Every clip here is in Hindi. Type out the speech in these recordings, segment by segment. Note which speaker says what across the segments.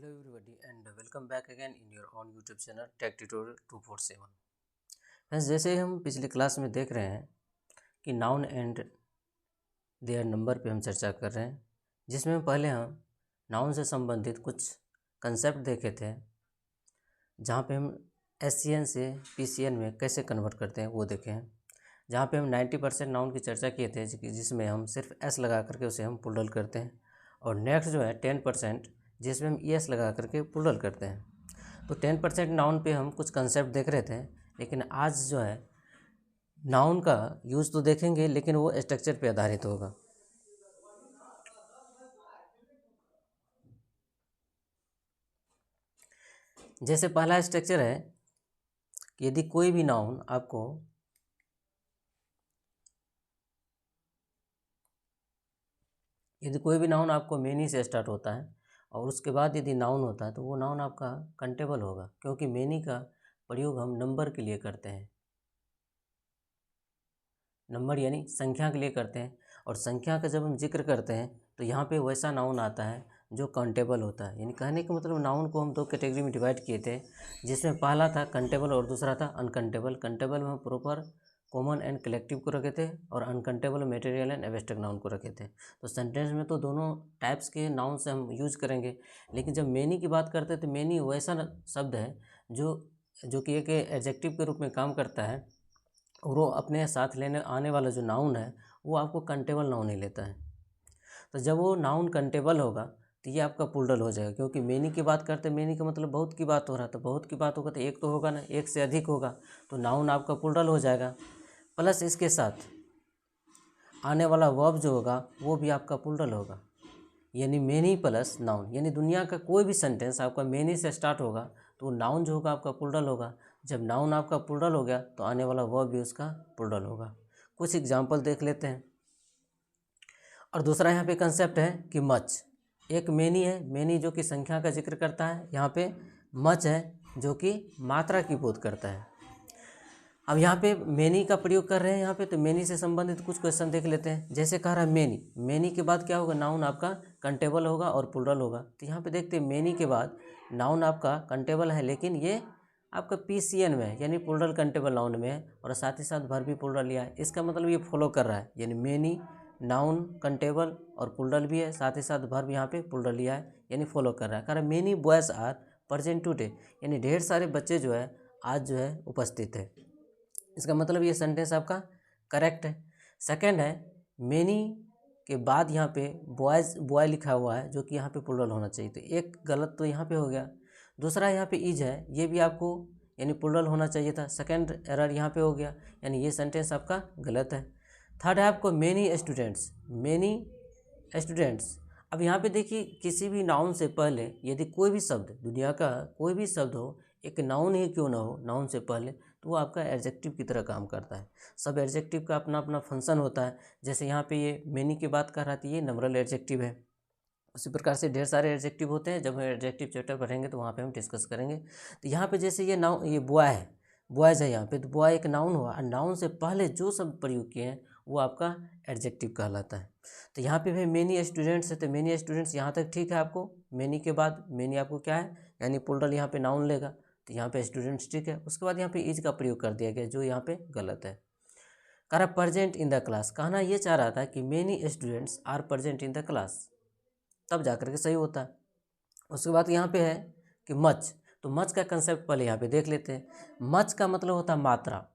Speaker 1: Hello everybody and welcome back again in your own YouTube channel Tech Tutorial 247। Friends, जैसे हम पिछली क्लास में देख रहे हैं कि नाउन एंड देयर नंबर पे हम चर्चा कर रहे हैं, जिसमें पहले हम नाउन से संबंधित कुछ कंसेप्ट देखे थे, जहाँ पे हम SCN से PCN में कैसे कन्वर्ट करते हैं वो देखे हैं। जहाँ पे हम 90% नाउन की चर्चा किए थे, जिसमें हम सिर्फ S लगा करके उसे हम पुल्डल करते हैं, और नेक्स्ट जो है 10% जिसमें हम ES लगा करके पुल्डल करते हैं। तो 10% नाउन पे हम कुछ कंसेप्ट देख रहे थे, लेकिन आज जो है नाउन का यूज़ तो देखेंगे, लेकिन वो स्ट्रक्चर पे आधारित होगा। जैसे पहला स्ट्रक्चर है कि यदि कोई भी नाउन आपको मेनी से स्टार्ट होता है और उसके बाद यदि नाउन होता है तो वो नाउन आपका कंटेबल होगा, क्योंकि मेनी का प्रयोग हम नंबर के लिए करते हैं। नंबर यानी संख्या के लिए करते हैं, और संख्या का जब हम जिक्र करते हैं तो यहाँ पे वैसा नाउन आता है जो काउंटेबल होता है। यानी कहने का मतलब नाउन को हम दो कैटेगरी में डिवाइड किए थे, जिसमें पहला था कंटेबल और दूसरा था अनकंटेबल। कंटेबल में हम प्रॉपर कॉमन एंड कलेक्टिव को रखे थे, और uncountable material and abstract noun को रखे थे। तो सेंटेंस में तो दोनों टाइप्स के नाउन से हम यूज करेंगे, लेकिन जब मेनी की बात करते हैं तो मेनी वैसा शब्द है जो कि एक एडजेक्टिव के रूप में काम करता है, और वो अपने साथ लेने आने वाला जो नाउन है वो आपको कंटेबल नाउन ही लेता है। तो जब वो नाउन कंटेबल होगा तो ये आपका पुल्डल हो जाएगा, क्योंकि मेनी की बात करते हैं, मेनी का मतलब बहुत की बात हो रहा है, तो बहुत की बात होगा तो एक तो होगा ना, एक से अधिक होगा, तो नाउन आपका पुल्डल हो जाएगा। प्लस इसके साथ आने वाला वर्ब जो होगा वो भी आपका पुल्डल होगा, यानी मेनी प्लस नाउन। यानी दुनिया का कोई भी सेंटेंस आपका मेनी से स्टार्ट होगा तो नाउन जो होगा आपका पुल्डल होगा। जब नाउन आपका पुल्डल हो गया तो आने वाला वर्ब भी उसका पुल्डल होगा। कुछ एग्जांपल देख लेते हैं। और दूसरा यहाँ पे कंसेप्ट है कि मच एक मेनी है, मेनी जो कि संख्या का जिक्र करता है। यहाँ पे मच है जो कि मात्रा की बोध करता है। अब यहाँ पे मेनी का प्रयोग कर रहे हैं यहाँ पे, तो मेनी से संबंधित कुछ क्वेश्चन देख लेते हैं। जैसे कह रहा है मेनी, मेनी के बाद क्या होगा, नाउन आपका कंटेबल होगा और पुल्डल होगा। तो यहाँ पे देखते हैं मेनी के बाद नाउन आपका कंटेबल है, लेकिन ये आपका PCN में है, यानी पुल्डल कंटेबल नाउन में है, और साथ ही साथ वर्ब भी पुल्डल लिया है। इसका मतलब ये फॉलो कर रहा है, यानी मेनी नाउन कंटेबल और पुल्डल भी है, साथ ही साथ वर्ब यहाँ पे पुल्डल लिया है, यानी फॉलो कर रहा है। कारण many boys are present today, यानी ढेर सारे बच्चे जो है आज जो है उपस्थित है। इसका मतलब ये सेंटेंस आपका करेक्ट है। सेकंड है मेनी के बाद यहाँ पे बॉय लिखा हुआ है, जो कि यहाँ पे पुल्डल होना चाहिए, तो एक गलत तो यहाँ पे हो गया। दूसरा यहाँ पे इज है, ये भी आपको यानी पुल्डल होना चाहिए था, सेकंड एरर यहाँ पे हो गया, यानी ये सेंटेंस आपका गलत है। थर्ड है आपको मेनी स्टूडेंट्स, अब यहाँ पे देखिए किसी भी नाउन से पहले यदि कोई भी शब्द, दुनिया का कोई भी शब्द हो, एक नाउन ही क्यों ना हो, नाउन से पहले, तो वो आपका एडजेक्टिव की तरह काम करता है। सब एडजेक्टिव का अपना अपना फंक्शन होता है। जैसे यहाँ पे ये मेनी की बात कर रहा था, ये नंबरल एडजेक्टिव है। उसी प्रकार से ढेर सारे एडजेक्टिव होते हैं। जब हम एडजेक्टिव चैप्टर पढ़ेंगे तो वहाँ पे हम डिस्कस करेंगे। तो यहाँ पे जैसे ये नाउन, ये बॉय है, बॉयज़ है यहाँ पे, तो बॉय एक नाउन हुआ, और नाउन से पहले जो शब्द प्रयोग किए हैं वो आपका एडजेक्टिव कहलाता है। तो यहाँ पे भाई मेनी स्टूडेंट्स है, तो मेनी स्टूडेंट्स यहाँ तक ठीक है। आपको मेनी के बाद मेनी आपको क्या है, यानी पुल्डल यहाँ पे नाउन लेगा, तो यहाँ पे स्टूडेंट्स ठीक है। उसके बाद यहाँ पे इज का प्रयोग कर दिया गया, जो यहाँ पे गलत है। कह रहा प्रेजेंट इन द क्लास, कहना ये चाह रहा था कि many students are present in the class, तब जाकर के सही होता है। उसके बाद यहाँ पे है कि मच, तो मच का कंसेप्ट पहले यहाँ पे देख लेते हैं। मच का मतलब होता है मात्रा,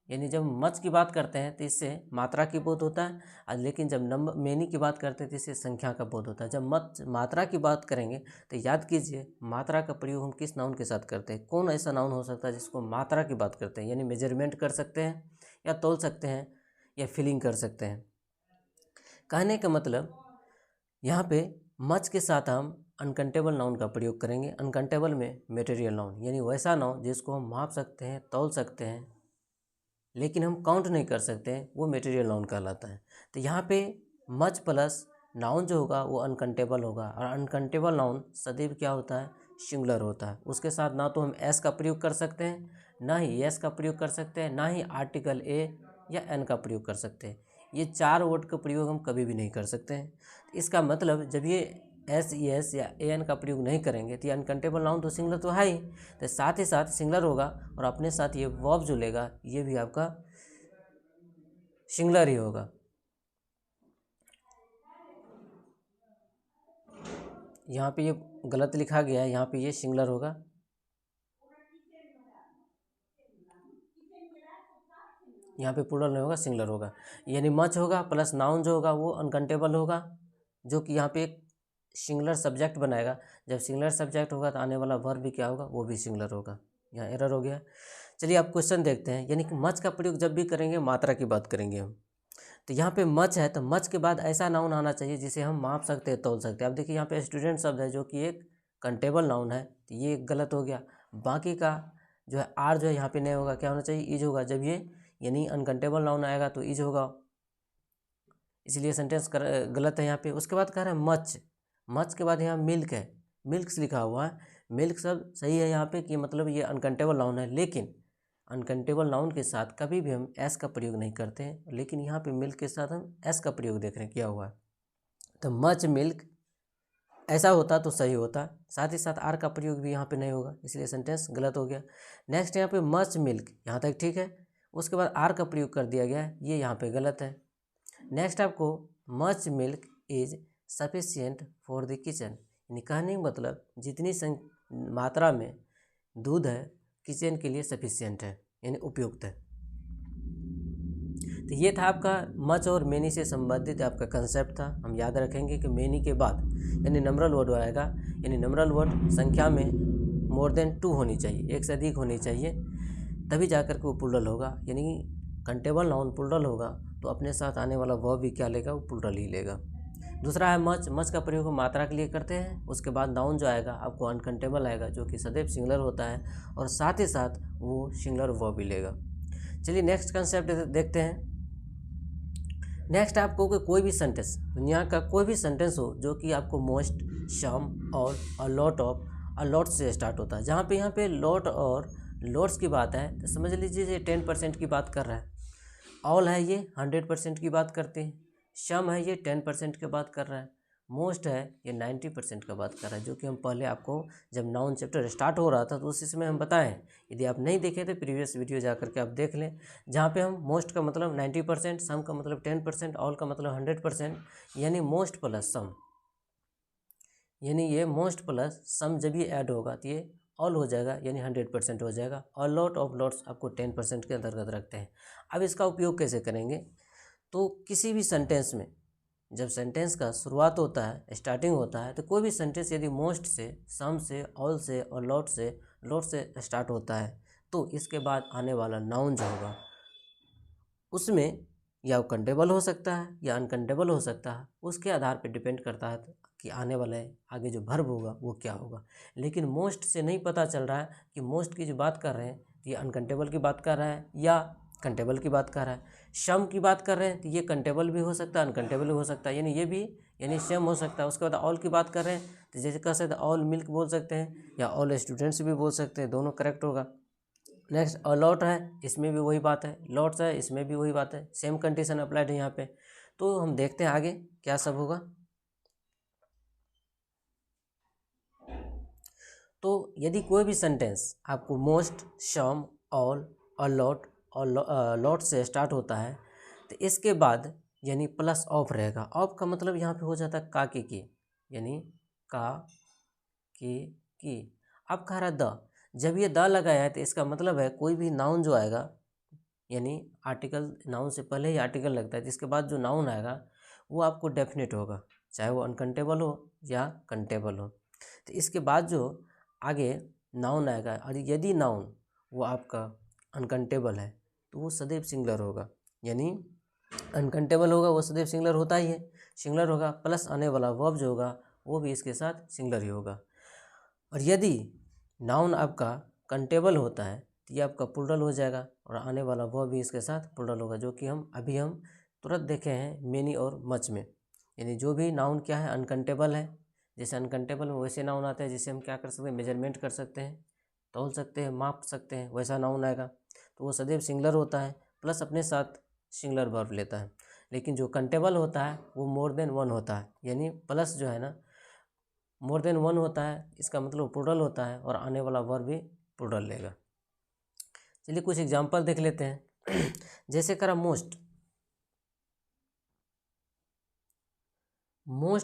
Speaker 1: यानी जब मच की बात करते हैं तो इससे मात्रा की बोध होता है, लेकिन जब नंबर मेनी की बात करते हैं तो इससे संख्या का बोध होता है। जब मात्रा की बात करेंगे तो याद कीजिए मात्रा का प्रयोग हम किस नाउन के साथ करते हैं। कौन ऐसा नाउन हो सकता है जिसको मात्रा की बात करते हैं, यानी मेजरमेंट कर सकते हैं, या तोल सकते हैं, या फिलिंग कर सकते हैं। कहने का मतलब यहाँ पे मच के साथ हम अनकंटेबल नाउन का प्रयोग करेंगे। अनकंटेबल में मटेरियल नाउन, यानी वैसा नाउन जिसको हम माप सकते हैं, तौल सकते हैं, लेकिन हम काउंट नहीं कर सकते हैं, वो मटेरियल नाउन कहलाता है। तो यहाँ पे मच प्लस नाउन जो होगा वो अनकंटेबल होगा, और अनकंटेबल नाउन सदैव क्या होता है, सिंगुलर होता है। उसके साथ ना तो हम एस का प्रयोग कर सकते हैं, ना ही एस का प्रयोग कर सकते हैं, ना ही आर्टिकल ए या एन का प्रयोग कर सकते हैं। ये चार वर्ड का प्रयोग हम कभी भी नहीं कर सकते हैं। इसका मतलब जब ये SES या AN का प्रयोग नहीं करेंगे तो ये अनकंटेबल नाउन तो सिंगुलर तो है ही, तो साथ ही साथ सिंगुलर होगा और अपने साथ ये वर्ब जो लेगा ये भी आपका सिंगुलर ही होगा। यहाँ पे ये गलत लिखा गया है, यहाँ पे ये सिंगुलर होगा। यहाँ पे प्लूरल नहीं होगा, सिंगुलर होगा। यानी मच होगा प्लस नाउन जो होगा वो अनकंटेबल होगा, जो कि यहाँ पे एक सिंगुलर सब्जेक्ट बनाएगा। जब सिंगुलर सब्जेक्ट होगा तो आने वाला वर्ब भी क्या होगा, वो भी सिंगुलर होगा। यहाँ एरर हो गया। चलिए आप क्वेश्चन देखते हैं। यानी कि मच का प्रयोग जब भी करेंगे मात्रा की बात करेंगे हम। तो यहाँ पे मच है तो मच के बाद ऐसा नाउन आना चाहिए जिसे हम माप सकते हैं, तौल सकते हैं। अब देखिए यहाँ पे स्टूडेंट शब्द है जो कि एक कंटेबल नाउन है, तो ये गलत हो गया। बाकी का जो है आर जो है यहाँ पे नहीं होगा, क्या होना चाहिए, इज होगा। जब ये यानी अनकंटेबल नाउन आएगा तो इज होगा, इसलिए सेंटेंस गलत है यहाँ पे। उसके बाद कह रहा है मच, मच के बाद यहाँ मिल्क है, मिल्क्स लिखा हुआ है। मिल्क सब सही है यहाँ पे कि मतलब ये अनकंटेबल नाउन है, लेकिन अनकंटेबल नाउन के साथ कभी भी हम एस का प्रयोग नहीं करते हैं, लेकिन यहाँ पे मिल्क के साथ हम एस का प्रयोग देख रहे हैं किया हुआ है। तो मच मिल्क ऐसा होता तो सही होता, साथ ही साथ आर का प्रयोग भी यहाँ पे नहीं होगा, इसलिए सेंटेंस गलत हो गया। नेक्स्ट यहाँ पे मच मिल्क, यहाँ तक ठीक है। उसके बाद आर का प्रयोग कर दिया गया है, ये यहाँ पे गलत है। नेक्स्ट आपको much milk is sufficient for the kitchen, यानी कहने का मतलब जितनी मात्रा में दूध है किचन के लिए सफिशियंट है, यानी उपयुक्त है। तो ये था आपका मच और मेनी से संबंधित आपका कंसेप्ट था। हम याद रखेंगे कि मेनी के बाद यानी नंबरल वर्ड आएगा, यानी नंबरल वर्ड संख्या में मोर देन 2 होनी चाहिए, एक से अधिक होनी चाहिए, तभी जाकर के वो प्लूरल होगा। यानी कंटेबल नाउन प्लूरल होगा तो अपने साथ आने वाला वर्ब भी क्या लेगा, वो प्लूरल ही लेगा। दूसरा है मच, मच का प्रयोग हम मात्रा के लिए करते हैं। उसके बाद नाउन जो आएगा आपको अनकंटेबल आएगा, जो कि सदैव सिंगुलर होता है और साथ ही साथ वो सिंगुलर वर्ब भी लेगा। चलिए नेक्स्ट कंसेप्ट देखते हैं। नेक्स्ट आपको कोई भी सेंटेंस, दुनिया का कोई भी सेंटेंस हो जो कि आपको मोस्ट, सम और अ लॉट ऑफ, अ लॉट से स्टार्ट होता है। जहाँ पे यहाँ पे लॉट और लॉट्स की बात है तो समझ लीजिए ये 10% की बात कर रहा है। ऑल है ये 100% की बात करते हैं। सम है ये 10% की बात कर रहा है। मोस्ट है ये 90% का बात कर रहा है, जो कि हम पहले आपको जब नाउन चैप्टर स्टार्ट हो रहा था तो उसी समय हम बताएं। यदि आप नहीं देखे तो प्रीवियस वीडियो जा करके आप देख लें, जहाँ पे हम मोस्ट का मतलब 90%, सम का मतलब 10%, ऑल का मतलब 100%, यानी मोस्ट प्लस सम, यानी ये मोस्ट प्लस सम जब ये ऐड होगा तो ये ऑल हो जाएगा, यानी 100% हो जाएगा। और लॉट ऑफ लॉट्स आपको 10% के अंतर्गत रखते हैं। अब इसका उपयोग कैसे करेंगे, तो किसी भी सेंटेंस में जब सेंटेंस का शुरुआत होता है, स्टार्टिंग होता है, तो कोई भी सेंटेंस यदि मोस्ट से, सम से, ऑल से और लॉट से स्टार्ट होता है तो इसके बाद आने वाला नाउन जो होगा उसमें या वो कंटेबल हो सकता है या अनकंटेबल हो सकता है, उसके आधार पर डिपेंड करता है कि आने वाले आगे जो वर्ब होगा वो क्या होगा। लेकिन मोस्ट से नहीं पता चल रहा है कि मोस्ट की जो बात कर रहे हैं ये अनकंटेबल की बात कर रहा है या कंटेबल की बात कर रहा है। सम की बात कर रहे हैं तो ये कंटेबल भी हो सकता है, अनकंटेबल भी हो सकता है, यानी ये भी यानी सेम हो सकता है। उसके बाद ऑल की बात कर रहे हैं तो जैसे कह सकते हैं ऑल मिल्क बोल सकते हैं या ऑल स्टूडेंट्स भी बोल सकते हैं, दोनों करेक्ट होगा। नेक्स्ट लॉट है, इसमें भी वही बात है, लॉट्स है इसमें भी वही बात है, सेम कंडीशन अप्लाइड है यहाँ पे। तो हम देखते हैं आगे क्या सब होगा। तो यदि कोई भी सेंटेंस आपको मोस्ट, सम, ऑल और लॉट और लॉट से स्टार्ट होता है तो इसके बाद यानी प्लस ऑफ रहेगा। ऑफ का मतलब यहाँ पे हो जाता है का के की, यानी का के की। अब कह रहा है द, जब ये द लगाया है तो इसका मतलब है कोई भी नाउन जो आएगा, यानी आर्टिकल, नाउन से पहले ही आर्टिकल लगता है, जिसके बाद जो नाउन आएगा वो आपको डेफिनेट होगा, चाहे वो अनकंटेबल हो या कंटेबल हो। तो इसके बाद जो आगे नाउन आएगा और यदि नाउन वो आपका अनकंटेबल है तो वो सदैव सिंगुलर होगा, यानी अनकंटेबल होगा वो सदैव सिंगुलर होता ही है, सिंगुलर होगा, प्लस आने वाला वर्ब जो होगा वो भी इसके साथ सिंगुलर ही होगा। और यदि नाउन आपका कंटेबल होता है तो ये आपका प्लूरल हो जाएगा और आने वाला वर्ब भी इसके साथ प्लूरल होगा, जो कि हम तुरंत देखे हैं मेनी और मच में। यानी जो भी नाउन क्या है अनकंटेबल है, जैसे अनकंटेबल में वैसे नाउन आते हैं जिसे हम क्या कर सकते हैं, मेजरमेंट कर सकते हैं, तौल सकते हैं, माप सकते हैं, वैसा नाउन आएगा तो वो सदैव सिंगुलर होता है, प्लस अपने साथ सिंगुलर वर्ब लेता है। लेकिन जो कंटेबल होता है वो मोर देन 1 होता है, यानी प्लस जो है ना मोर देन वन होता है, इसका मतलब प्लूरल होता है, और आने वाला वर्ब भी प्लूरल लेगा। चलिए कुछ एग्जांपल देख लेते हैं। जैसे करा मोस्ट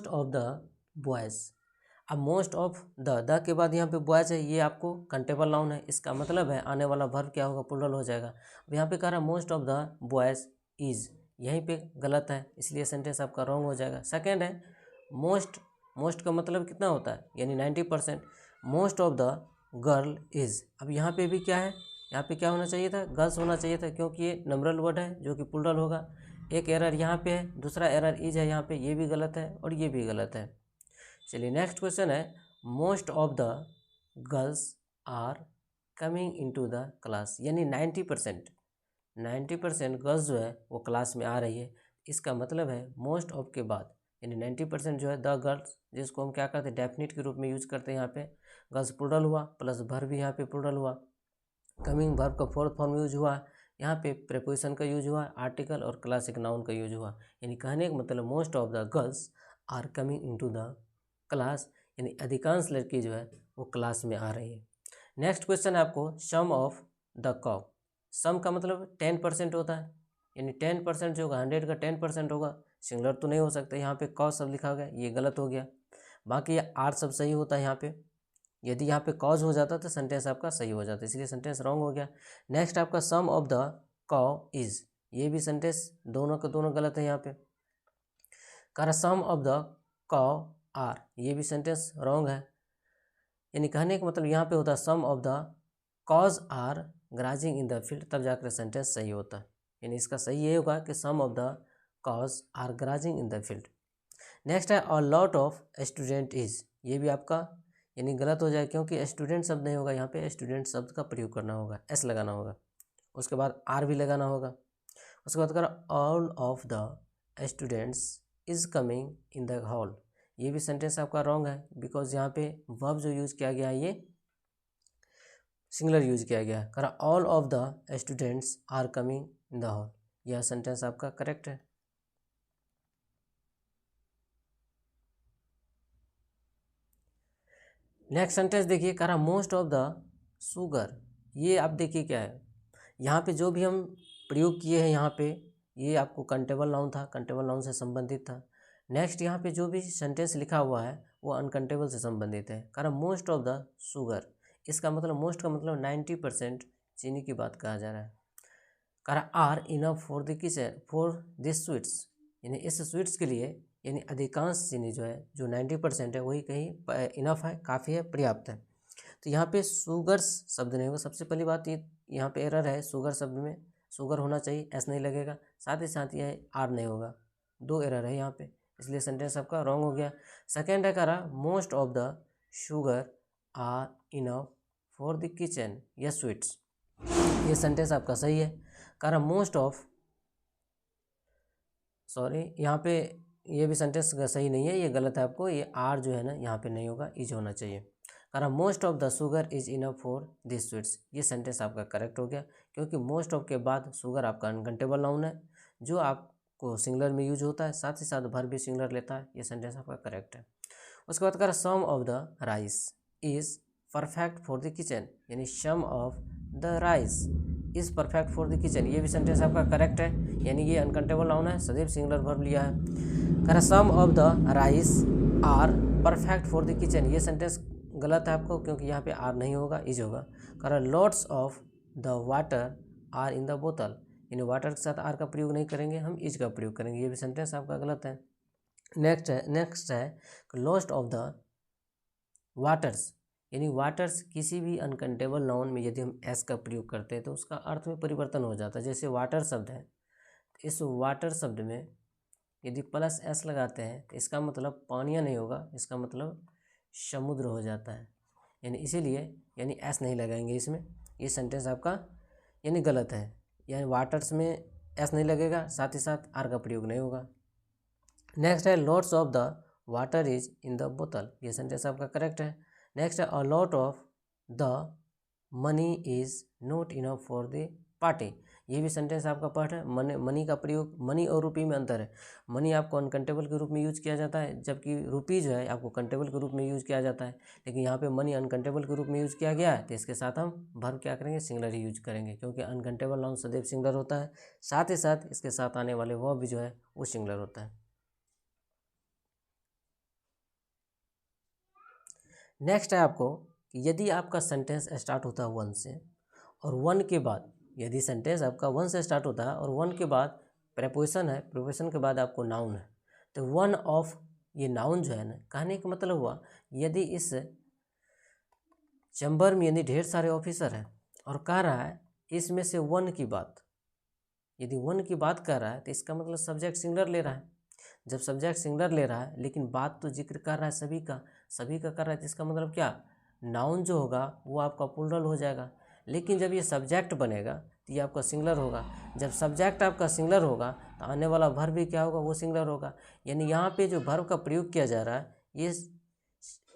Speaker 1: ऑफ द बॉयज़। अब मोस्ट ऑफ द के बाद यहाँ पे बॉयज़ है, ये आपको कंटेबल नाउन है, इसका मतलब है आने वाला वर्ब क्या होगा, प्लूरल हो जाएगा। अब यहाँ पे कह रहा है most of the boys is, यहीं पे गलत है, इसलिए सेंटेंस आपका रॉन्ग हो जाएगा। सेकेंड है मोस्ट का मतलब कितना होता है, यानी 90%। Most of the girl is, अब यहाँ पे भी क्या है, यहाँ पे क्या होना चाहिए था, गर्ल्स होना चाहिए था, क्योंकि ये नंबरल वर्ड है जो कि प्लूरल होगा। एक एरर यहाँ पे है, दूसरा एरर इज है यहाँ पे, ये भी गलत है और ये भी गलत है। चलिए नेक्स्ट क्वेश्चन है, most of the girls are coming into the class, यानी 90% गर्ल्स जो है वो क्लास में आ रही है। इसका मतलब है मोस्ट ऑफ के बाद यानी 90% जो है द गर्ल्स, जिसको हम क्या करते हैं डेफिनेट के रूप में यूज करते हैं। यहाँ पे गर्ल्स प्लूरल हुआ, प्लस वर्ब भी यहाँ पे प्लूरल हुआ। कमिंग वर्ब का फोर्थ फॉर्म यूज हुआ, यहाँ पे प्रीपोजिशन का यूज हुआ, आर्टिकल और क्लासिक नाउन का यूज हुआ। यानी कहने का मतलब most of the girls are coming into the class, यानी अधिकांश लड़की जो है वो क्लास में आ रही है। नेक्स्ट क्वेश्चन है आपको, सम ऑफ द काउ। सम का मतलब 10% होता है, यानी 10% जो होगा 100 का 10% होगा, सिंगुलर तो नहीं हो सकता। यहाँ पे कॉज सब लिखा गया, ये गलत हो गया। बाकी आर सब सही होता है। यहाँ पे यदि यहाँ पे कॉज हो जाता तो सेंटेंस आपका सही हो जाता, इसलिए सेंटेंस रॉन्ग हो गया। नेक्स्ट आपका सम ऑफ द काउ इज, ये भी सेंटेंस दोनों के दोनों गलत है। यहाँ पे कह सम ऑफ द काउ आर, ये भी सेंटेंस रॉन्ग है। यानी कहने का मतलब यहाँ पे होता है some of the cows are grazing in the field, तब जाकर सेंटेंस सही होता है। यानी इसका सही ये होगा कि some of the cows are grazing in the field. Next है a lot of student is, ये भी आपका यानी गलत हो जाए, क्योंकि स्टूडेंट शब्द नहीं होगा, यहाँ पे स्टूडेंट शब्द का प्रयोग करना होगा, एस लगाना होगा, उसके बाद आर भी लगाना होगा। उसके बाद करा all of the students is coming in the hall, ये भी सेंटेंस आपका रॉन्ग है, बिकॉज यहाँ पे वर्ब जो यूज किया गया है ये सिंगुलर यूज किया गया है। करा all of the students are coming in the hall, यह सेंटेंस आपका करेक्ट है। नेक्स्ट सेंटेंस देखिए, कह रहा मोस्ट ऑफ द शुगर, ये आप देखिए क्या है, यहाँ पे जो भी हम प्रयोग किए हैं यहाँ पे ये आपको कंटेबल नाउन था, कंटेबल नाउन से संबंधित था। नेक्स्ट यहाँ पे जो भी सेंटेंस लिखा हुआ है वो अनकंटेबल से संबंधित है। कह रहा मोस्ट ऑफ द शुगर, इसका मतलब मोस्ट का मतलब 90% चीनी की बात कहा जा रहा है। कह रहा are enough for the kitchen for this sweets, यानी इस स्वीट्स के लिए, यानी अधिकांश चीनी जो है जो 90% है वही कहीं इनफ है, काफ़ी है, पर्याप्त है। तो यहाँ पे शुगर्स शब्द नहीं होगा। सबसे पहली बात ये यहाँ पे एरर है, शुगर शब्द में शुगर होना चाहिए, एस नहीं लगेगा, साथ ही साथ यह आर नहीं होगा, दो एरर है यहाँ पे, इसलिए सेंटेंस आपका रॉन्ग हो गया। सेकेंड है कह रहा most of the sugar are enough for the kitchen या स्वीट्स, ये सेंटेंस आपका सही है। कह रहा मोस्ट ऑफ, सॉरी यहाँ पे ये भी सेंटेंस सही नहीं है, ये गलत है आपको, ये आर जो है ना यहाँ पे नहीं होगा, इज होना चाहिए। कह रहा most of the sugar is enough for this sweets, ये सेंटेंस आपका करेक्ट हो गया, क्योंकि मोस्ट ऑफ के बाद शुगर आपका अनकंटेबल नाउन है जो आपको सिंगुलर में यूज होता है, साथ ही साथ वर्ब भी सिंगुलर लेता है, ये सेंटेंस आपका करेक्ट है। उसके बाद कह रहा some of the rice is perfect for the kitchen, यानी some of the rice is perfect for the kitchen, ये भी सेंटेंस आपका करेक्ट है, यानी ये अनकंटेबल नाउन है, सदैव सिंगुलर वर्ब लिया है। कह रहा some of the rice are perfect for the kitchen, ये सेंटेंस गलत है आपको, क्योंकि यहाँ पे आर नहीं होगा, इज होगा। कह रहा lots of the water are in the बोतल, यानी वाटर के साथ आर का प्रयोग नहीं करेंगे, हम इज का प्रयोग करेंगे, ये भी सेंटेंस आपका गलत है। नेक्स्ट है लॉस्ट ऑफ द वाटर्स, यानी वाटर्स किसी भी अनकंटेबल नाउन में यदि हम एस का प्रयोग करते हैं तो उसका अर्थ में परिवर्तन हो जाता है। जैसे वाटर शब्द है, इस वाटर शब्द में यदि प्लस एस लगाते हैं तो इसका मतलब पानिया नहीं होगा, इसका मतलब समुद्र हो जाता है, यानी इसीलिए यानी एस नहीं लगाएंगे इसमें, ये सेंटेंस आपका यानी गलत है, यानी वाटर्स में एस नहीं लगेगा, साथ ही साथ आर का प्रयोग नहीं होगा। नेक्स्ट है lots of the water is in the बोतल, ये सेंटेंस आपका करेक्ट है। नेक्स्ट है a lot of the money is not enough for the party, ये भी सेंटेंस आपका पार्ट है। मनी का प्रयोग, मनी और रुपी में अंतर है। मनी आपको अनकाउंटेबल के रूप में यूज किया जाता है, जबकि रुपी जो है आपको काउंटेबल के रूप में यूज किया जाता है। लेकिन यहाँ पे मनी अनकाउंटेबल के रूप में यूज किया गया है, तो इसके साथ हम वर्ब क्या करेंगे, सिंगुलर ही यूज करेंगे, क्योंकि अनकाउंटेबल नाउन सदैव सिंगुलर होता है। साथ ही साथ इसके साथ आने वाले वर्ब भी जो है वो सिंगुलर होता है। नेक्स्ट है आपको कि यदि आपका सेंटेंस स्टार्ट होता है वन से, और वन के बाद, यदि सेंटेंस आपका वन से स्टार्ट होता है और वन के बाद प्रेपोजिशन है, प्रेपोजिशन के बाद आपको नाउन है, तो वन ऑफ, ये नाउन जो है ना, कहने का मतलब हुआ यदि इस चैम्बर में यदि ढेर सारे ऑफिसर हैं और कह रहा है इसमें से वन की बात, यदि वन की बात कर रहा है तो इसका मतलब सब्जेक्ट सिंगुलर ले रहा है। जब सब्जेक्ट सिंगुलर ले रहा है लेकिन बात तो जिक्र कर रहा है सभी का कर रहा है, तो इसका मतलब क्या, नाउन जो होगा वो आपका प्लूरल हो जाएगा। लेकिन जब ये सब्जेक्ट बनेगा तो ये आपका सिंगुलर होगा। जब सब्जेक्ट आपका सिंगुलर होगा तो आने वाला वर्ब भी क्या होगा, वो सिंगुलर होगा। यानी यहाँ पे जो वर्ब का प्रयोग किया जा रहा है ये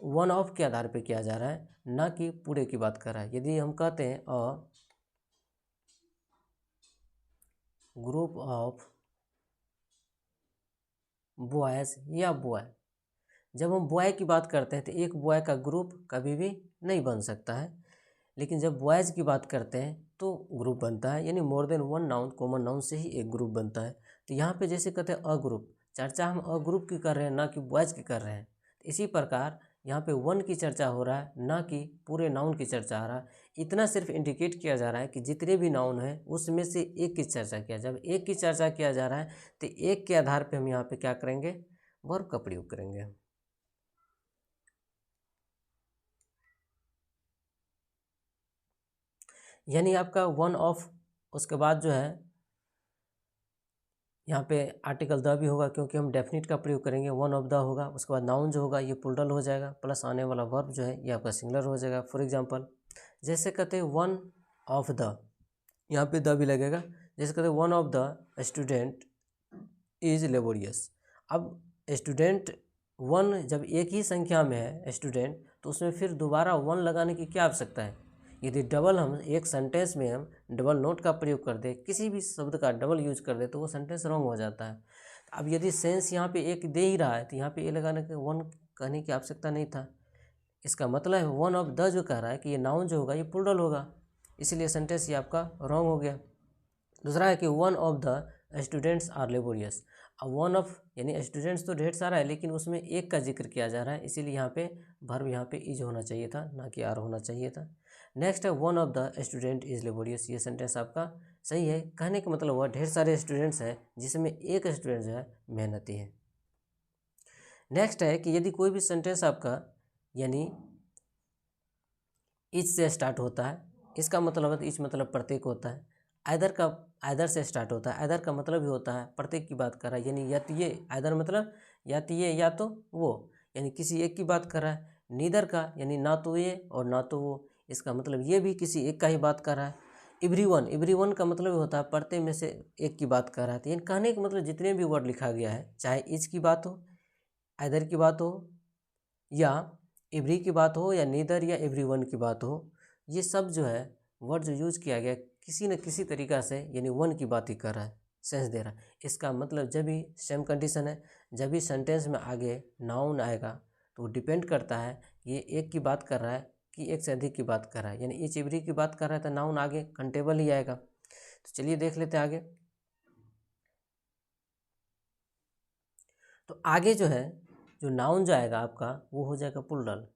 Speaker 1: वन ऑफ के आधार पे किया जा रहा है, ना कि पूरे की बात कर रहा है। यदि हम कहते हैं अ ग्रुप ऑफ बॉयज़ या बॉय, जब हम बॉय की बात करते हैं तो एक बॉय का ग्रुप कभी भी नहीं बन सकता है, लेकिन जब बॉयज़ की बात करते हैं तो ग्रुप बनता है। यानी more than one noun, common noun से ही एक ग्रुप बनता है। तो यहाँ पे जैसे कहते हैं अ ग्रुप, चर्चा हम अ ग्रुप की कर रहे हैं, ना कि बॉयज़ की कर रहे हैं। इसी प्रकार यहाँ पे वन की चर्चा हो रहा है, ना कि पूरे नाउन की चर्चा हो रहा है। इतना सिर्फ इंडिकेट किया जा रहा है कि जितने भी नाउन हैं उसमें से एक की चर्चा किया। जब एक की चर्चा किया जा रहा है तो एक के आधार पे हम यहाँ पे क्या करेंगे, वर्ब का प्रयोग करेंगे। यानी आपका वन ऑफ, उसके बाद जो है यहाँ पे आर्टिकल द भी होगा, क्योंकि हम डेफिनिट का प्रयोग करेंगे, वन ऑफ द होगा। उसके बाद नाउन जो होगा ये प्लूरल हो जाएगा, प्लस आने वाला वर्ब जो है ये आपका सिंगुलर हो जाएगा। फॉर एग्जांपल जैसे कहते हैं वन ऑफ द, यहाँ पे द भी लगेगा। जैसे कहते हैं one of the student is laborious. अब स्टूडेंट वन जब एक ही संख्या में है स्टूडेंट, तो उसमें फिर दोबारा वन लगाने की क्या आवश्यकता है। यदि डबल हम एक सेंटेंस में हम डबल नोट का प्रयोग कर दे, किसी भी शब्द का डबल यूज कर दे, तो वो सेंटेंस रॉन्ग हो जाता है। अब यदि सेंस यहाँ पे एक दे ही रहा है तो यहाँ पे ए लगाने के वन कहने की आवश्यकता नहीं था। इसका मतलब है वन ऑफ द जो कह रहा है कि ये नाउन जो होगा ये प्लूरल होगा, इसलिए सेंटेंस ये आपका रॉन्ग हो गया। दूसरा है कि one of the students are laborious. अब वन ऑफ यानी स्टूडेंट्स तो ढेर सारा है, लेकिन उसमें एक का जिक्र किया जा रहा है, इसीलिए यहाँ पे वर्ब यहाँ पे इज होना चाहिए था, ना कि आर होना चाहिए था। नेक्स्ट है one of the student is laborious. ये सेंटेंस आपका सही है। कहने का मतलब हुआ ढेर सारे स्टूडेंट्स हैं जिसमें एक स्टूडेंट जो है मेहनती है। नेक्स्ट है कि यदि कोई भी सेंटेंस आपका यानी इच से स्टार्ट होता है, इसका मतलब है इच मतलब प्रत्येक होता है। आइदर से स्टार्ट होता है, आइदर का मतलब ही होता है प्रत्येक की बात कर रहा है, यानी या तो ये, आइदर मतलब या तो ये या तो वो, यानी किसी एक की बात कर रहा है। नीदर का यानी ना तो ये और ना तो वो, इसका मतलब ये भी किसी एक का ही बात कर रहा है। एवरीवन का मतलब होता है प्रत्येक में से एक की बात कर रहा है। तो यानी कहने का मतलब जितने भी वर्ड लिखा गया है, चाहे इच की बात हो, आइदर की बात हो, या एवरी की बात हो, या नीदर या एवरीवन की बात हो, ये सब जो है वर्ड जो यूज किया गया किसी न किसी तरीक़ा से यानी वन की बात ही कर रहा है, सेंस दे रहा है। इसका मतलब जब भी सेम कंडीशन है, जब भी सेंटेंस में आगे नाउन आएगा तो डिपेंड करता है कि ये एक की बात कर रहा है कि एक से अधिक की बात कर रहा है। यानी ईच एवरी की बात कर रहा है तो नाउन आगे कंटेबल ही आएगा। तो चलिए देख लेते हैं आगे। तो आगे जो है जो नाउन जो आएगा आपका वो हो जाएगा प्लूरल,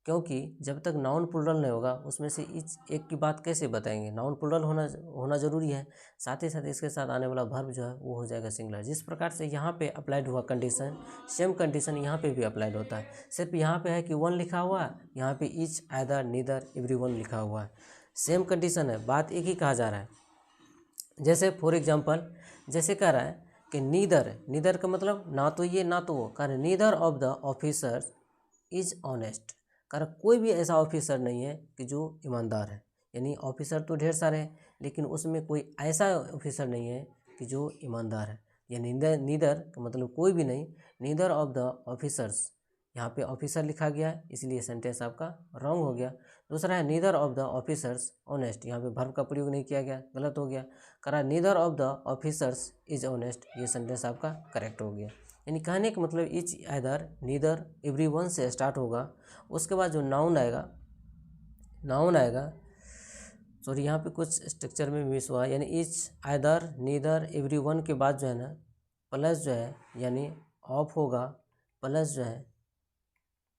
Speaker 1: क्योंकि जब तक नाउन प्लूरल नहीं होगा उसमें से इच एक की बात कैसे बताएंगे। नाउन प्लूरल होना ज़रूरी है, साथ ही साथ इसके साथ आने वाला वर्ब जो है वो हो जाएगा सिंगुलर। जिस प्रकार से यहाँ पे अप्लाइड हुआ कंडीशन, सेम कंडीशन यहाँ पे भी अप्लाइड होता है। सिर्फ यहाँ पे है कि वन लिखा हुआ है, यहाँ पे इच, आइदर, नीदर, एवरीवन लिखा हुआ है। सेम कंडीशन है, बात एक ही कहा जा रहा है। जैसे फॉर एग्जाम्पल जैसे कह रहा है कि नीदर का मतलब ना तो ये ना तो वो, कह रहे neither of the officers is honest. कारण कोई भी ऐसा ऑफिसर नहीं है कि जो ईमानदार है। यानी ऑफिसर तो ढेर सारे हैं, लेकिन उसमें कोई ऐसा ऑफिसर नहीं है कि जो ईमानदार है। यानी नीदर का मतलब कोई भी नहीं, नीदर ऑफ द ऑफिसर्स यहाँ पे ऑफिसर लिखा गया है, इसलिए सेंटेंस आपका रॉन्ग हो गया। दूसरा है neither of the officers honest, यहाँ पे वर्ब का प्रयोग नहीं किया गया, गलत हो गया। करा neither of the officers is honest, ये सेंटेंस आपका करेक्ट हो गया। यानी कहने का मतलब इच आइदर नीदर एवरीवन से स्टार्ट होगा, उसके बाद जो नाउन आएगा सॉरी यहाँ पे कुछ स्ट्रक्चर में मिस हुआ, यानी इच आइदर नीदर एवरीवन के बाद जो है ना प्लस जो है यानी ऑफ होगा, प्लस जो है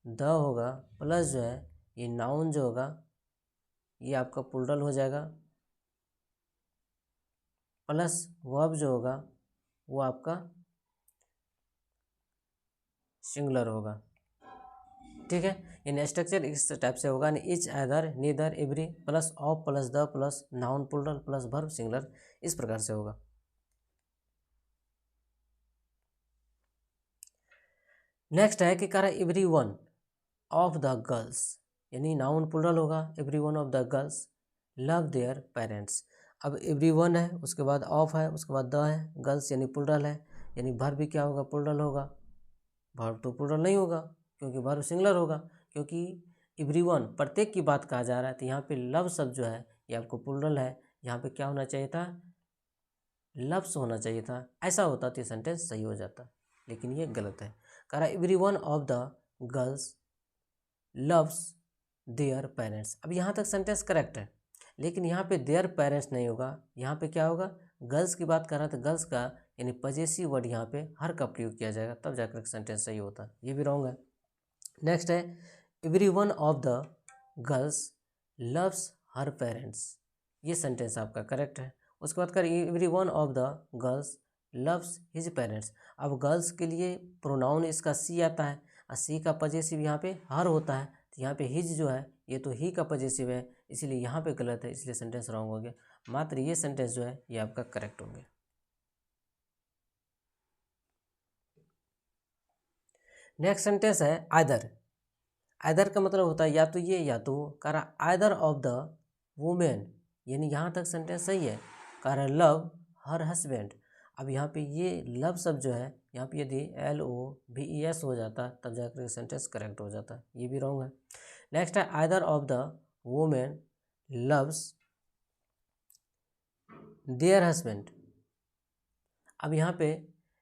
Speaker 1: द होगा, प्लस जो है ये नाउन जो होगा ये आपका प्लूरल हो जाएगा, प्लस वर्ब जो होगा वो आपका सिंगुलर होगा। ठीक है, यानी स्ट्रक्चर इस टाइप से होगा, यानी each either neither every plus of plus the plus noun plural plus verb singular, इस प्रकार से होगा। नेक्स्ट है कि कह रहा है every one of the girls, यानी नाउन प्लूरल होगा, every one of the girls love their parents. अब एवरी वन है, उसके बाद ऑफ है, उसके बाद द है, गर्ल्स यानी प्लूरल है, यानी वर्ब भी क्या होगा, प्लूरल होगा। वर्ब तो प्लूरल नहीं होगा क्योंकि वर्ब सिंगुलर होगा, क्योंकि एवरीवन प्रत्येक की बात कहा जा रहा है। तो यहाँ पे लव शब्द जो है ये आपको प्लूरल है, यहाँ पे क्या होना चाहिए था, लव्स होना चाहिए था। ऐसा होता तो ये सेंटेंस सही हो जाता, लेकिन ये गलत है। कह रहा every one of the girls loves their parents. अब यहाँ तक सेंटेंस करेक्ट है, लेकिन यहाँ पे देयर पेरेंट्स नहीं होगा, यहाँ पे क्या होगा, गर्ल्स की बात कर रहा था, गर्ल्स का यानी पजेसिव वर्ड यहाँ पे हर का प्रयोग किया जाएगा, तब जाकर सेंटेंस सही होता है, ये भी रॉन्ग है। नेक्स्ट है every one of the girls loves her parents, ये सेंटेंस आपका करेक्ट है। उसके बाद कर every one of the girls loves his parents. अब गर्ल्स के लिए प्रोनाउन इसका सी आता है, और सी का पजेसिव यहाँ पे हर होता है, तो यहाँ पे हिज जो है ये तो ही का पजेसिव है, इसलिए यहाँ पे गलत है, इसलिए सेंटेंस रॉन्ग हो गया। मात्र ये सेंटेंस जो है ये आपका करेक्ट हो गया। नेक्स्ट सेंटेंस है आइदर। आइदर का मतलब होता है या तो ये या तो वो। कह रहा आइदर ऑफ द वुमेन, यानी यहाँ तक सेंटेंस सही है। कह रहा लव हर हस्बैंड। अब यहाँ पे ये लव शब्द जो है यहाँ पे यदि LOVES हो जाता तब जाकर सेंटेंस करेक्ट हो जाता, ये भी रॉन्ग है। नेक्स्ट है either of the women loves there husband. अब यहाँ पे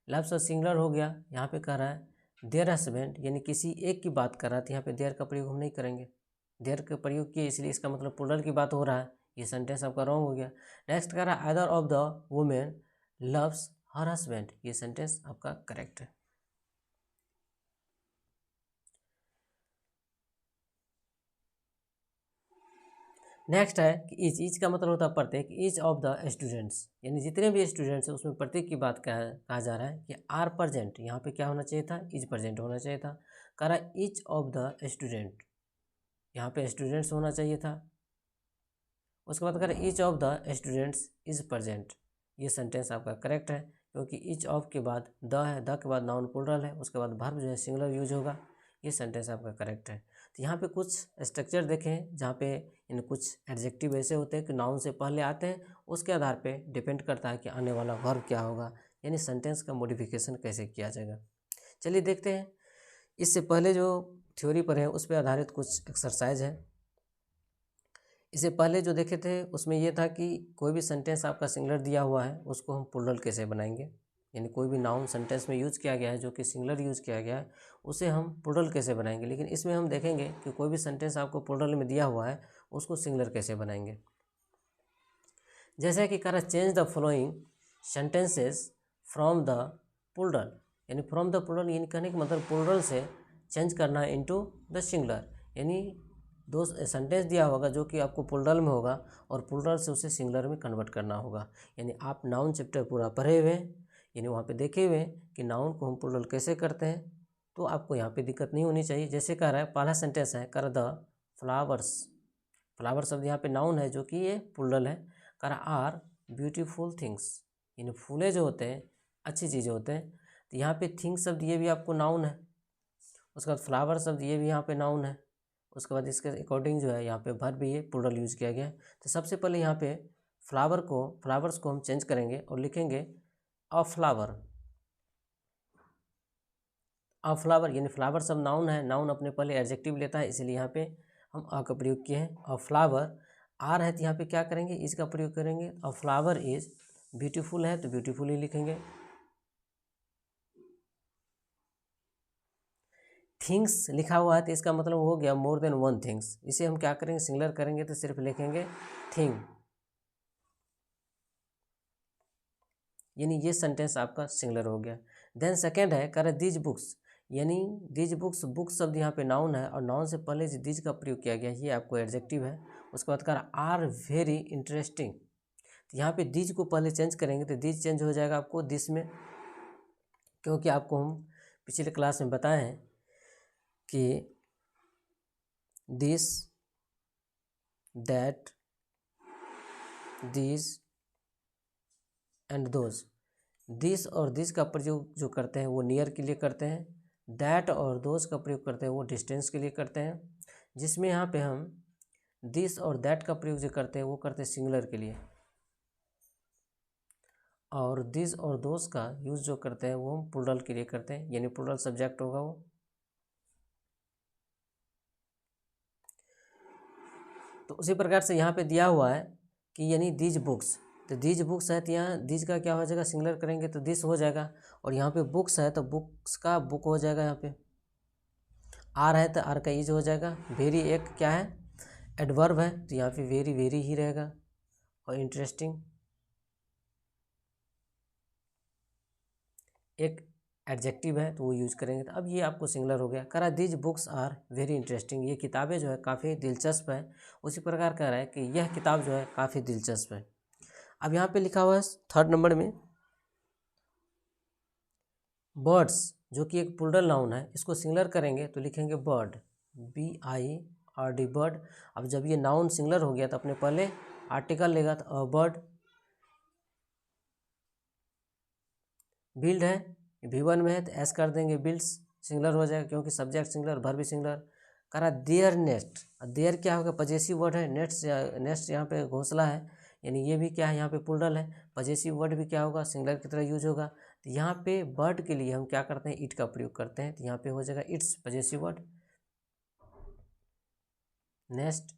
Speaker 1: लव शब्द सिंगुलर हो गया, यहाँ पे कह रहा है देयर हस्बैंड, यानी किसी एक की बात कर रहा था, यहाँ पे देयर का प्रयोग हम नहीं करेंगे, देयर का प्रयोग किए इसलिए इसका मतलब प्लूरल की बात हो रहा है, ये सेंटेंस आपका रॉन्ग हो गया। नेक्स्ट कह रहा है either of the women loves her husband, ये सेंटेंस आपका करेक्ट है। नेक्स्ट है कि ईच का मतलब होता है प्रत्येक, ईच ऑफ द स्टूडेंट्स, यानी जितने भी स्टूडेंट्स हैं उसमें प्रत्येक की बात कहा जा रहा है कि आर प्रेजेंट, यहाँ पे क्या होना चाहिए था, इज प्रेजेंट होना चाहिए था। कह रहा है ईच ऑफ द स्टूडेंट, यहाँ पे स्टूडेंट्स होना चाहिए था। उसके बाद कह रहा है each of the students is present, ये सेंटेंस आपका करेक्ट है, क्योंकि ईच ऑफ के बाद द है, द के बाद नाउन प्लूरल है, उसके बाद वर्ब जो है सिंगुलर यूज होगा, ये सेंटेंस आपका करेक्ट है। तो यहाँ पे कुछ स्ट्रक्चर देखें जहाँ पे इन कुछ एडजेक्टिव ऐसे होते हैं कि नाउन से पहले आते हैं, उसके आधार पे डिपेंड करता है कि आने वाला वर्ब क्या होगा, यानी सेंटेंस का मॉडिफिकेशन कैसे किया जाएगा। चलिए देखते हैं। इससे पहले जो थ्योरी पर है उस पर आधारित कुछ एक्सरसाइज है। इससे पहले जो देखे थे उसमें ये था कि कोई भी सेंटेंस आपका सिंगुलर दिया हुआ है उसको हम प्लूरल कैसे बनाएंगे, यानी कोई भी नाउन सेंटेंस में यूज किया गया है जो कि सिंगुलर यूज किया गया है उसे हम प्लूरल कैसे बनाएंगे। लेकिन इसमें हम देखेंगे कि कोई भी सेंटेंस आपको प्लूरल में दिया हुआ है उसको सिंगुलर कैसे बनाएंगे। जैसे कि कह रहा change the following sentences from the plural, यानी फ्रॉम द प्लूरल यानी कहने का मतलब प्लूरल से चेंज करना इनटू द सिंगुलर, यानी दो सेंटेंस दिया होगा जो कि आपको प्लूरल में होगा और प्लूरल से उसे सिंगुलर में कन्वर्ट करना होगा। यानी आप नाउन चैप्टर पूरा पढ़े हुए हैं, यानी वहाँ पे देखे हुए हैं कि नाउन को हम प्लूरल कैसे करते हैं, तो आपको यहाँ पे दिक्कत नहीं होनी चाहिए। जैसे कह रहा है पहला सेंटेंस है कर द फ्लावर्स, फ्लावर शब्द यहाँ पे नाउन है जो कि ये प्लूरल है। कर आर ब्यूटीफुल थिंग्स, यानी फूले जो होते हैं अच्छी चीज़ें होते हैं, तो यहाँ पे थिंग्स शब्द ये भी आपको नाउन है। उसके बाद फ्लावर शब्द ये भी यहाँ पे नाउन है। उसके बाद इसके अकॉर्डिंग जो है यहाँ पे वर्ब भी ये प्लूरल यूज किया गया है। तो सबसे पहले यहाँ पे फ्लावर्स को हम चेंज करेंगे और लिखेंगे अ फ्लावर, अ फ्लावर, यानी फ्लावर सब नाउन है, नाउन अपने पहले एडजेक्टिव लेता है, इसलिए यहाँ पे हम अ का प्रयोग किए हैं। अ फ्लावर, आर है तो यहाँ पे क्या करेंगे, इज का प्रयोग करेंगे। अ फ्लावर इज ब्यूटीफुल है तो ब्यूटीफुल ही लिखेंगे। थिंग्स लिखा हुआ है तो इसका मतलब हो गया मोर देन वन थिंग्स, इसे हम क्या करेंगे, सिंगुलर करेंगे तो सिर्फ लिखेंगे थिंग, यानी ये सेंटेंस आपका सिंगुलर हो गया। देन सेकेंड है कर दीज बुक्स, यानी दीज बुक्स, बुक शब्द यहाँ पे नाउन है और नाउन से पहले जो दीज का प्रयोग किया गया ये आपको एडजेक्टिव है। उसके बाद कर आर वेरी इंटरेस्टिंग, तो यहाँ पे दीज को पहले चेंज करेंगे तो दीज चेंज हो जाएगा आपको दिस में, क्योंकि आपको हम पिछले क्लास में बताए हैं कि this, that, this and those, this और दिस का प्रयोग जो करते हैं वो नियर के लिए करते हैं, दैट और दोज का प्रयोग करते हैं वो डिस्टेंस के लिए करते हैं, जिसमें यहाँ पे हम दिस और दैट का प्रयोग जो करते हैं वो करते हैं सिंगुलर के लिए, और दिस और दोज का यूज़ जो करते हैं वो हम प्लूरल के लिए करते हैं, यानी प्लूरल सब्जेक्ट होगा वो। तो उसी प्रकार से यहाँ पे दिया हुआ है कि यानी दीज बुक्स, तो दीज बुक्स है तो यहाँ दीज का क्या हो जाएगा, सिंगुलर करेंगे तो दिस हो जाएगा, और यहाँ पे बुक्स है तो बुक्स का बुक हो जाएगा, यहाँ पे आर है तो आर का इज हो जाएगा। वेरी एक क्या है, एडवर्ब है तो यहाँ पे वेरी वेरी ही रहेगा, और इंटरेस्टिंग एक एडजेक्टिव है तो वो यूज करेंगे, तो अब ये आपको सिंगुलर हो गया। कह रहा है these books are very interesting, ये किताबें जो है काफ़ी दिलचस्प है। उसी प्रकार कह रहा है कि यह किताब जो है काफ़ी दिलचस्प है। अब यहाँ पे लिखा हुआ है थर्ड नंबर में बर्ड्स, जो कि एक प्लूरल नाउन है, इसको सिंगुलर करेंगे तो लिखेंगे बर्ड, BIRD बर्ड। अब जब ये नाउन सिंगुलर हो गया तो अपने पहले आर्टिकल लेगा, तो अ बर्ड, बिल्ड है V1 में है तो एस कर देंगे, बिल्ड्स सिंगुलर हो जाएगा क्योंकि सब्जेक्ट सिंगुलर वर्ब भी सिंगुलर। करा देयर नेस्ट, देयर क्या होगा, पजेसिव वर्ड है, नेस्ट नेस्ट यहाँ पे घोंसला है, यानी ये भी क्या है यहाँ पे प्लूरल है, पजेसिव वर्ड भी क्या होगा, सिंगुलर की तरह यूज होगा। तो यहाँ पे बर्ड के लिए हम क्या करते हैं, इट का प्रयोग करते हैं, तो यहाँ पे हो जाएगा it's possessive word. Next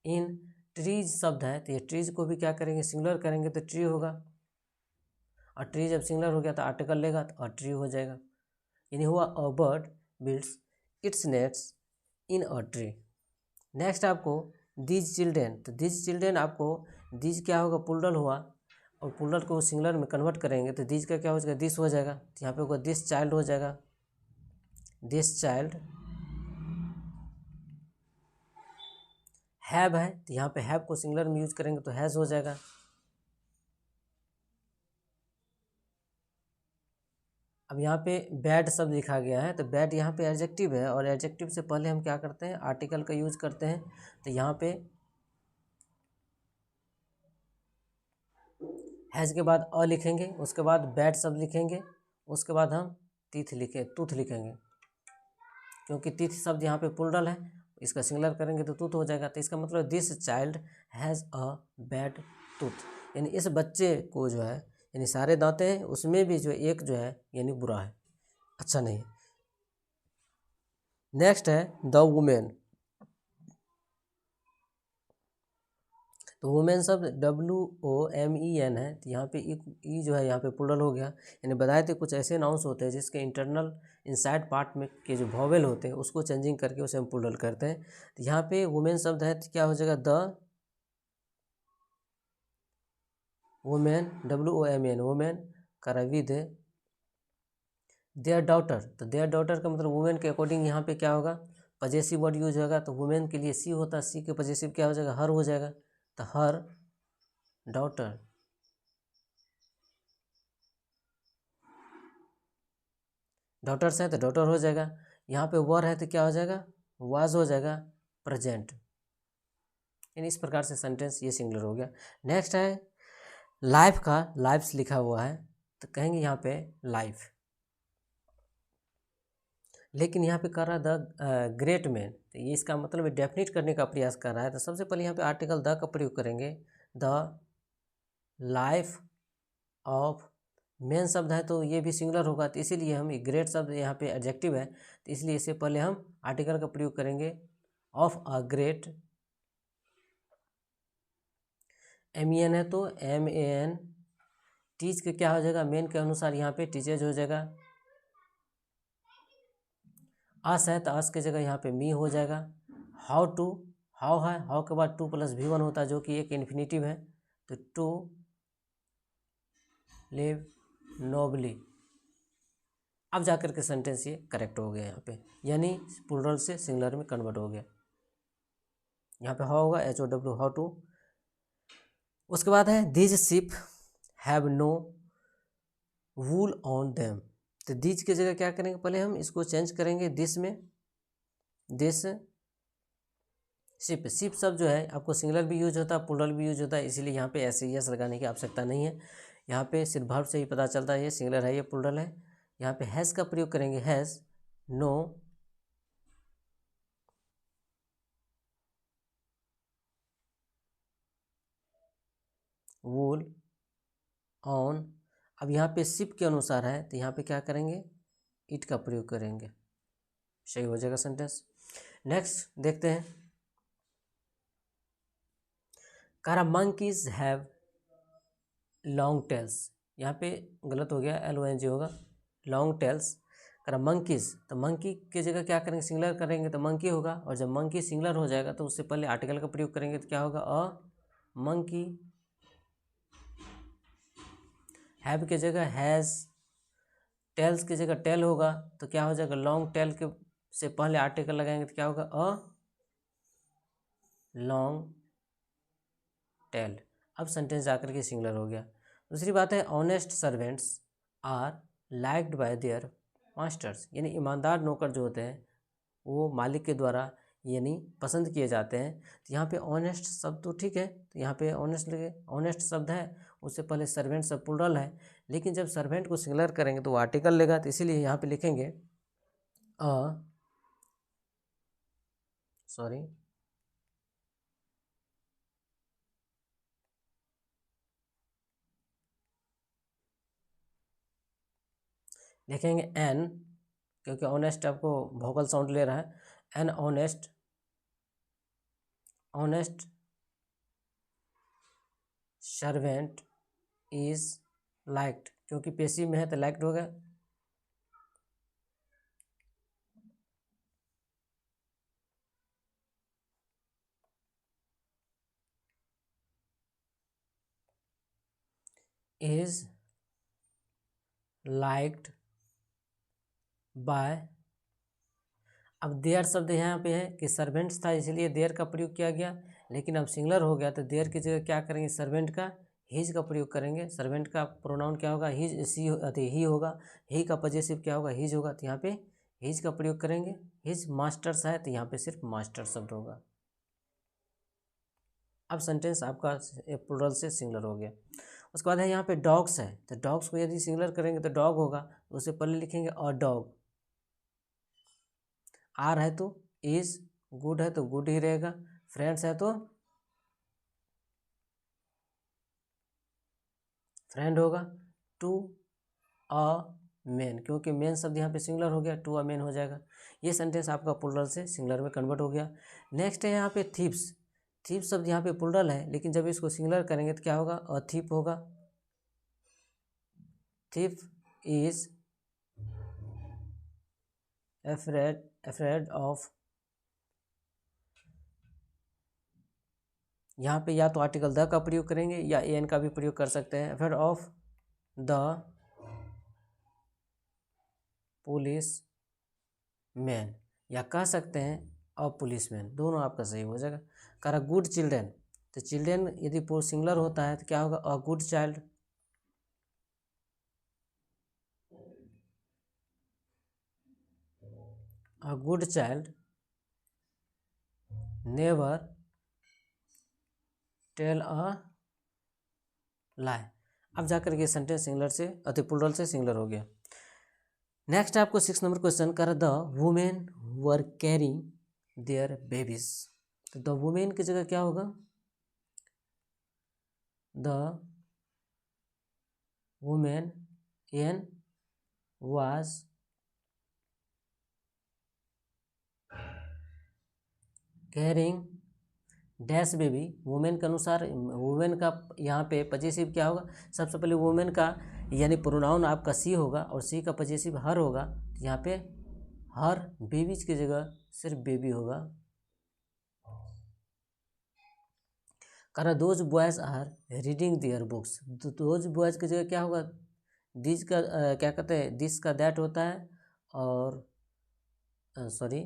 Speaker 1: in trees शब्द है तो ये ट्रीज को भी क्या करेंगे, सिंगुलर करेंगे तो ट्री होगा, और ट्री जब सिंगुलर हो गया तो आर्टिकल लेगा तो ट्री हो जाएगा, यानी हुआ a bird builds its nest in a tree. Next आपको दीज चिल्ड्रेन, तो दीज चिल्ड्रेन आपको दीज क्या होगा, प्लूरल हुआ, और प्लूरल को सिंगुलर में कन्वर्ट करेंगे तो दीज का क्या हो जाएगा, दिस हो जाएगा, तो यहाँ पे होगा दिस चाइल्ड हो जाएगा, दिस चाइल्ड। हैव है तो यहाँ पे हैव को सिंगुलर में यूज करेंगे तो हैज़ हो जाएगा। अब यहाँ पे बैड शब्द लिखा गया है तो बैड यहाँ पे एडजेक्टिव है, और एडजेक्टिव से पहले हम क्या करते हैं, आर्टिकल का यूज करते हैं, तो यहाँ पे हैज़ के बाद अ लिखेंगे, उसके बाद बैड शब्द लिखेंगे, उसके बाद हम तूथ लिखेंगे, क्योंकि तीथ शब्द यहाँ पे प्लूरल है, इसका सिंगुलर करेंगे तो तूथ हो जाएगा। तो इसका मतलब this child has a bad tooth, यानी इस बच्चे को जो है, यानी सारे दांतें हैं उसमें भी जो एक जो है यानी बुरा है, अच्छा नहीं है। नेक्स्ट है द वुमेन, तो वुमेन शब्द WOMEN है, तो यहाँ पे ई जो है यहाँ पे प्लूरल हो गया, यानी बताए थे कुछ ऐसे नाउंस होते हैं जिसके इंटरनल इनसाइड पार्ट में के जो वॉवेल होते हैं उसको चेंजिंग करके उसे हम प्लूरल करते हैं। तो यहाँ पे वुमेन शब्द है तो क्या हो जाएगा, द वुमेन, WOMEN वुमेन, करा विद देयर डॉटर, तो देयर डॉटर का मतलब वुमेन के अकॉर्डिंग यहाँ पे क्या होगा, पजेसिव वर्ड यूज होगा, तो वुमेन के लिए सी होता है, सी के पजेसिव क्या हो जाएगा, हर हो जाएगा, तो हर डॉटर। डॉटर्स है तो डॉटर हो जाएगा, यहाँ पे वर है तो क्या हो जाएगा, वाज हो जाएगा, प्रेजेंट, यानी इस प्रकार से सेंटेंस ये सिंगुलर हो गया। नेक्स्ट है लाइफ का, लाइफ्स लिखा हुआ है तो कहेंगे यहाँ पे लाइफ, लेकिन यहाँ पे कर रहा है द ग्रेट मैन, तो ये इसका मतलब डेफिनेट करने का प्रयास कर रहा है, तो सबसे पहले यहाँ पे आर्टिकल द का प्रयोग करेंगे, द लाइफ ऑफ मेन शब्द है तो ये भी सिंगुलर होगा, तो इसीलिए हम ग्रेट शब्द यहाँ पे एडजेक्टिव है, तो इसलिए इससे पहले हम आर्टिकल का प्रयोग करेंगे ऑफ अ ग्रेट। MEN है तो MAN। टीच के क्या हो जाएगा, मेन के अनुसार यहाँ पे टीचेज हो जाएगा। अस है तो अस की जगह यहाँ पे मी हो जाएगा। हाउ टू, हाउ है, हाउ के बाद 2 + V1 होता है जो कि एक इन्फिनेटिव है, तो टू लिव नोबली। अब जाकर के सेंटेंस ये करेक्ट हो गया यहाँ पे, यानी प्लूरल से सिंगुलर में कन्वर्ट हो गया। यहाँ पे हाउ होगा HOW, हाउ टू। उसके बाद है these ship have no wool on them, तो दीज की जगह क्या करेंगे, पहले हम इसको चेंज करेंगे दिस में। दिस शिप, शिप शब्द जो है आपको सिंगुलर भी यूज होता है, प्लूरल भी यूज होता है, इसीलिए यहाँ पे SES लगाने की आवश्यकता नहीं है। यहाँ पे सिर्फ वर्ब से ही पता चलता है ये सिंगुलर है ये प्लूरल है। यहाँ पे हैज़ का प्रयोग करेंगे, हैज़ नो वूल ऑन। अब यहाँ पे शिप के अनुसार है तो यहाँ पे क्या करेंगे, इट का प्रयोग करेंगे, सही हो जाएगा सेंटेंस। नेक्स्ट देखते हैं, कारा मंकीज हैव लॉन्ग टेल्स, यहाँ पे गलत हो गया, LONG होगा, लॉन्ग टेल्स। करा मंकीज, तो मंकी की जगह क्या करेंगे, सिंगुलर करेंगे तो मंकी होगा, और जब मंकी सिंगुलर हो जाएगा तो उससे पहले आर्टिकल का प्रयोग करेंगे तो क्या होगा, अ मंकी। हैव की जगह हैज़, टेल्स की जगह टेल होगा तो क्या हो जाएगा, लॉन्ग टेल के से पहले आर्टिकल लगाएंगे तो क्या होगा, अ लॉन्ग टेल। अब सेंटेंस जाकर के सिंगुलर हो गया। दूसरी बात है honest servants are liked by their masters, यानी ईमानदार नौकर जो होते हैं वो मालिक के द्वारा यानी पसंद किए जाते हैं। तो यहाँ पे ऑनेस्ट शब्द तो ठीक है, तो यहाँ पे ऑनेस्ट शब्द है, उससे पहले सर्वेंट सब प्लूरल है, लेकिन जब सर्वेंट को सिंगुलर करेंगे तो वो आर्टिकल लेगा, तो इसीलिए यहाँ पे लिखेंगे लिखेंगे एन, क्योंकि ऑनेस्ट आपको वोकल साउंड ले रहा है, an honest servant is liked, क्योंकि पेसिव में है तो लाइक्ड होगा। इज लाइक्ड बाय, अब देयर शब्द यहाँ पे है कि सर्वेंट्स था इसलिए देयर का प्रयोग किया गया, लेकिन अब सिंगुलर हो गया तो देयर की जगह क्या करेंगे, सर्वेंट का हिज का प्रयोग करेंगे। सर्वेंट का प्रोनाउन क्या होगा, हिज, ही होगा, ही का पॉजेसिव क्या होगा, हिज होगा, तो यहाँ पे हिज का प्रयोग करेंगे। हिज मास्टर्स है तो यहाँ पे सिर्फ मास्टर शब्द होगा। अब सेंटेंस आपका प्लूरल से सिंगुलर हो गया। उसके बाद है यहाँ पे डॉग्स है, तो डॉग्स को यदि सिंगुलर करेंगे तो डॉग होगा, तो उससे पहले लिखेंगे अ डॉग। आर है तो इज, गुड है तो गुड ही रहेगा, फ्रेंड्स है तो फ्रेंड होगा, टू अ मैन, क्योंकि मैन शब्द यहाँ पे सिंगुलर हो गया, टू अ मैन हो जाएगा। ये सेंटेंस आपका प्लूरल से सिंगुलर में कन्वर्ट हो गया। नेक्स्ट है यहाँ पे थीप्स, थीप शब्द यहाँ पे प्लूरल है, लेकिन जब इसको सिंगुलर करेंगे तो क्या होगा, अ थीप होगा। थीप इज अफ्रेड ऑफ, यहाँ पे या तो आर्टिकल द का प्रयोग करेंगे या एन का भी प्रयोग कर सकते हैं। Afraid of the police man, या कह सकते हैं अ पुलिस मैन, दोनों आपका सही हो जाएगा। कह गुड चिल्ड्रेन, तो चिल्ड्रेन यदि सिंगुलर होता है तो क्या होगा, a good child. A good child never tell a lie. अब जाकर के सेंटेंस सिंगुलर से प्लूरल से सिंगुलर हो गया। नेक्स्ट आपको 6 नंबर क्वेश्चन कर, the women were carrying their babies, तो द वुमेन की जगह क्या होगा, the women an was carrying dash baby. Women के अनुसार वुमेन का यहाँ पे पजेसिव क्या होगा, सबसे पहले वुमेन का यानी प्रोनाउन आपका सी होगा और सी का पजेसिव हर होगा। तो यहाँ पे हर बेबीज की जगह सिर्फ बेबी होगा। करा those boys are reading their books. Those boys की जगह क्या होगा, दिस का क्या कहते हैं, दिस का दैट होता है और सॉरी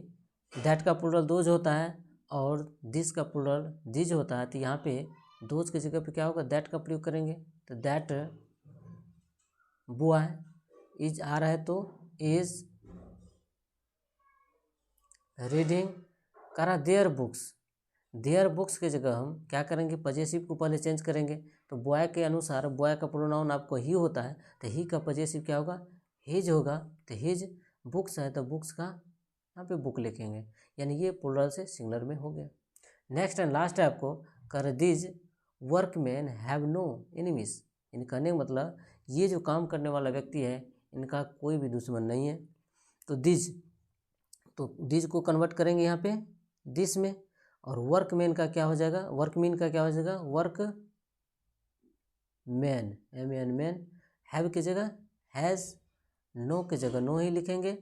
Speaker 1: दैट का प्लूरल दोज होता है और दिस का प्लूरल दिज होता है। तो यहाँ पे दोज की जगह पे क्या होगा, दैट का प्रयोग करेंगे। तो दैट बॉय इज आ रहा है तो इज रीडिंग। करा देयर बुक्स, देयर बुक्स की जगह हम क्या करेंगे, पजेसिव को पहले चेंज करेंगे। तो बॉय के अनुसार बॉय का प्रोनाउन आपको ही होता है, तो ही का पजेसिव क्या होगा, हिज होगा। तो हिज बुक्स है तो बुक्स का यहाँ पे बुक लिखेंगे, यानी ये प्लूरल से सिंगुलर में हो गया। नेक्स्ट एंड लास्ट है आपको, कर these workman have no enemies. यानी कहने का मतलब ये जो काम करने वाला व्यक्ति है इनका कोई भी दुश्मन नहीं है। तो दिज, तो दिज को कन्वर्ट करेंगे यहाँ पे दिस में, और वर्कमैन का क्या हो जाएगा, वर्कमैन का क्या हो जाएगा, workman, M man. Have की जगह हैज़, नो की जगह नो ही लिखेंगे,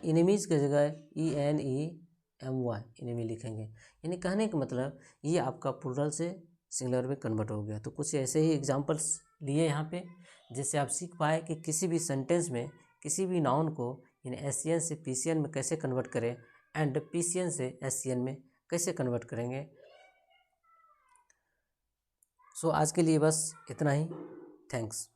Speaker 1: इनेमीज की जगह ENEMY इनेमी लिखेंगे। यानी कहने का मतलब ये आपका प्लूरल से सिंगुलर में कन्वर्ट हो गया। तो कुछ ऐसे ही एग्जांपल्स लिए यहाँ पे, जिससे आप सीख पाए कि किसी भी सेंटेंस में किसी भी नाउन को यानी SCN से PCN में कैसे कन्वर्ट करें एंड PCN से SCN में कैसे कन्वर्ट करेंगे। सो आज के लिए बस इतना ही। थैंक्स।